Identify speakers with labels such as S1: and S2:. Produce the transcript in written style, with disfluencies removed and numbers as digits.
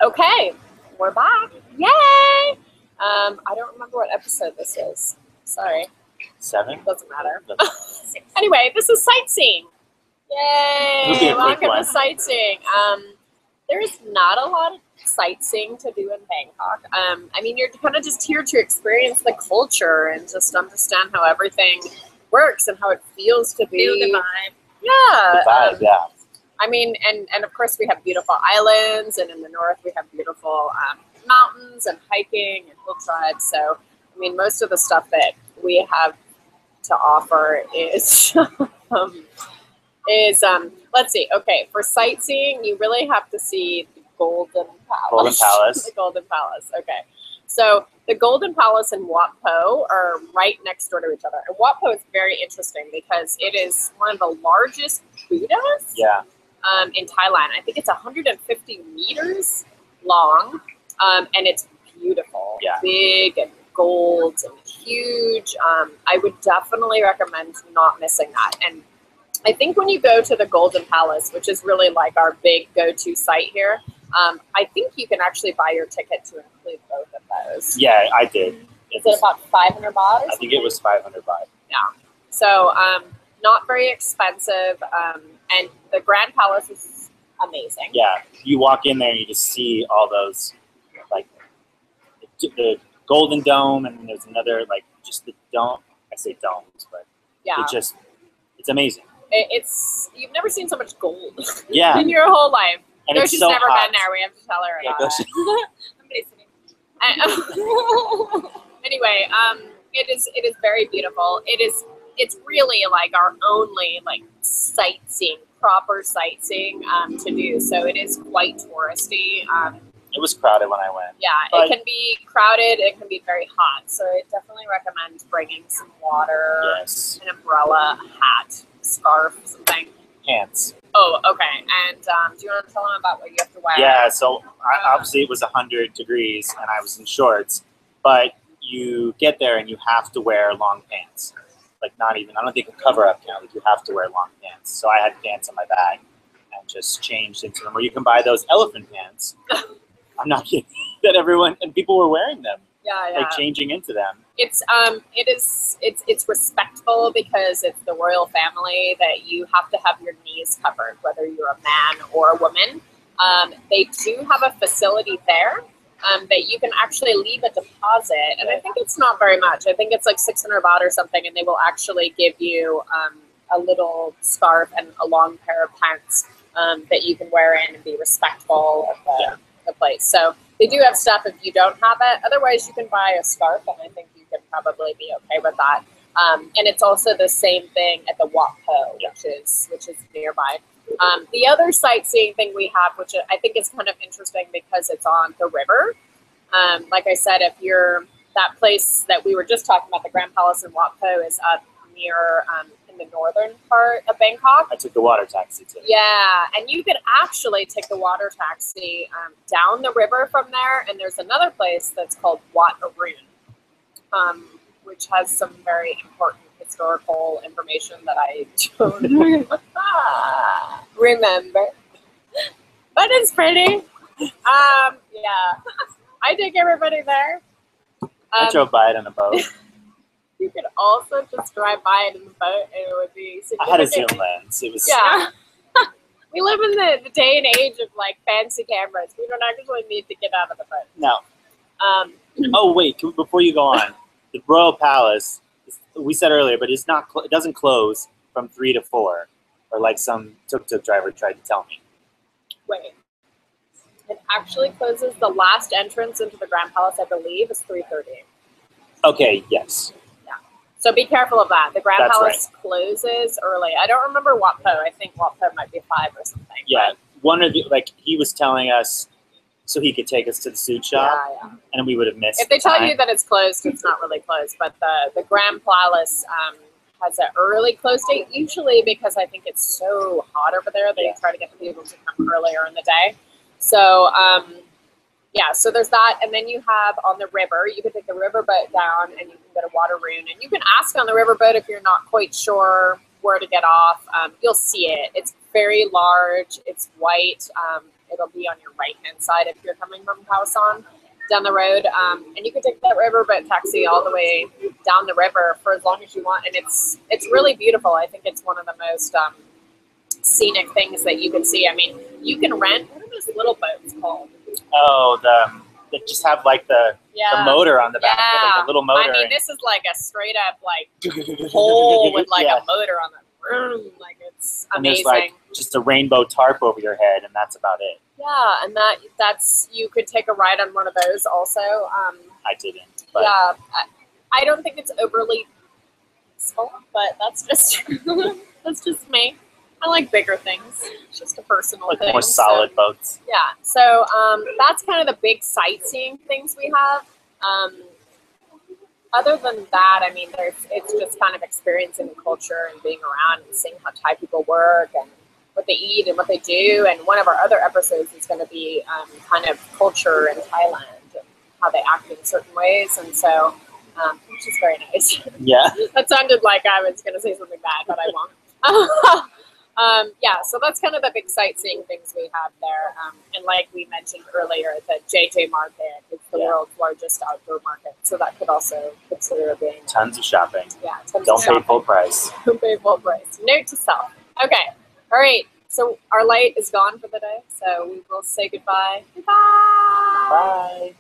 S1: Okay, we're back. Yay! I don't remember what episode this is. Sorry.
S2: 7?
S1: Doesn't matter. Anyway, this is Sightseeing. Yay! Welcome to Sightseeing. There's not a lot of sightseeing to do in Bangkok. I mean, you're kind of just here to experience the culture and just understand how everything works and how it feels to be.
S3: Feel the vibe.
S1: Yeah.
S2: The vibe, yeah.
S1: I mean, and of course we have beautiful islands, and in the north we have beautiful mountains and hiking and hill tribes. So, I mean, most of the stuff that we have to offer is let's see. Okay, for sightseeing, you really have to see the Golden Palace.
S2: Golden Palace.
S1: The Golden Palace. Okay, so the Golden Palace and Wat Po are right next door to each other. And Wat Po is very interesting because it is one of the largest Buddhas.
S2: Yeah.
S1: In Thailand. I think it's 150 meters long, and it's beautiful.
S2: Yeah.
S1: Big and gold and huge. I would definitely recommend not missing that. And I think when you go to the Golden Palace, which is really like our big go-to site here, I think you can actually buy your ticket to include both of those.
S2: Yeah, I did.
S1: Is it about 500 baht? Or
S2: I think it was 500 baht.
S1: Yeah. So not very expensive. And the Grand Palace is amazing.
S2: Yeah, you walk in there and you just see all those, like, the Golden Dome, and there's another, like, just the dome. I say domes, but
S1: Yeah.
S2: it's amazing.
S1: You've never seen so much gold
S2: Yeah.
S1: in your whole life.
S2: And
S1: No,
S2: it's
S1: she's
S2: so
S1: never
S2: hot.
S1: been there. We have to tell her
S2: Yeah,
S1: about it.
S3: I'm listening.
S1: Anyway, it is very beautiful. It's really like our only like proper sightseeing to do. So it is quite touristy.
S2: It was crowded when I went.
S1: Yeah,
S2: But-
S1: it can be crowded. It can be very hot. So I definitely recommend bringing some water,
S2: Yes.
S1: an umbrella, a hat, scarf, something.
S2: Pants.
S1: Oh, okay. And do you want to tell them about what you have to wear?
S2: Yeah, so obviously it was 100 degrees and I was in shorts, but you get there and you have to wear long pants. Like, not even, I don't think a cover-up count, like you have to wear long pants. So I had pants in my bag and just changed into them. Or you can buy those elephant pants. I'm not kidding. That everyone, and people were wearing them.
S1: Yeah.
S2: Like changing into them.
S1: It's respectful because it's the royal family that you have to have your knees covered, whether you're a man or a woman. They do have a facility there that you can actually leave a deposit, and I think it's not very much. I think it's like 600 baht or something, and they will actually give you a little scarf and a long pair of pants that you can wear in and be respectful of the place. So they do have stuff if you don't have it. Otherwise, you can buy a scarf, and I think you can probably be okay with that. And it's also the same thing at the Wat Po, which is nearby. The other sightseeing thing we have, which I think is kind of interesting because it's on the river. Like I said, if you're that place that we were just talking about, the Grand Palace in Wat Po is up near in the northern part of Bangkok.
S2: I took the water taxi too.
S1: Yeah, and you can actually take the water taxi down the river from there, and there's another place that's called Wat Arun, which has some very important historical information that I don't remember. But it's pretty. Yeah. I take everybody there.
S2: I drove by it on a boat.
S1: You could also just drive by it in the boat, and it would be
S2: I had a zoom lens. It was
S1: We live in the day and age of like fancy cameras. We don't actually need to get out of the boat.
S2: No. Oh wait, before you go on, the Royal Palace. We said earlier, but it's not. It doesn't close from 3 to 4, or like some tuk-tuk driver tried to tell me.
S1: Wait. It actually closes. The last entrance into the Grand Palace, I believe, is 3:30.
S2: Okay. Yes.
S1: So be careful of that. The Grand
S2: That's
S1: Palace closes early. I don't remember Wat Po. I think Wat Po might be 5 or something.
S2: Yeah. One of the, like, he was telling us so he could take us to the suit shop, and we would have missed.
S1: If they
S2: the
S1: tell
S2: time.
S1: you that it's closed, it's not really closed. But the Grand Palace has an early close date, usually because I think it's so hot over there. They try to get the people to come earlier in the day. So, yeah, so there's that. And then you have on the river, you can take the riverboat down and you can go to Wat Arun. And you can ask on the riverboat if you're not quite sure where to get off. You'll see it. It's very large. It's white. it'll be on your right hand side if you're coming from Khao San down the road. And you can take that riverboat taxi all the way down the river for as long as you want. And it's really beautiful. I think it's one of the most scenic things that you can see. I mean, you can rent, what are those little boats called?
S2: Oh, they just have like the motor on the back, like a little motor.
S1: I mean, this is like a straight up like pole with like a motor on the room. Like it's amazing.
S2: And there's like just a rainbow tarp over your head, and that's about it.
S1: Yeah, and that's you could take a ride on one of those also.
S2: I didn't. But.
S1: Yeah, I don't think it's overly peaceful, but that's just that's just me. I like bigger things. It's just a personal thing.
S2: More solid boats.
S1: Yeah. So that's kind of the big sightseeing things we have. Other than that, I mean, it's just kind of experiencing the culture and being around and seeing how Thai people work and what they eat and what they do. And one of our other episodes is going to be kind of culture in Thailand and how they act in certain ways. And so, which is very nice.
S2: Yeah.
S1: That sounded like I was going to say something bad, but I won't. Yeah, so that's kind of the big sightseeing things we have there. And like we mentioned earlier, the JJ Market is the world's largest outdoor market. So that could also consider being...
S2: Tons of shopping.
S1: Yeah, tons
S2: Don't
S1: of
S2: pay
S1: shopping.
S2: full price.
S1: Don't pay full price. Note to self. Okay. All right. So our light is gone for the day. So we will say goodbye. Goodbye.
S2: Bye.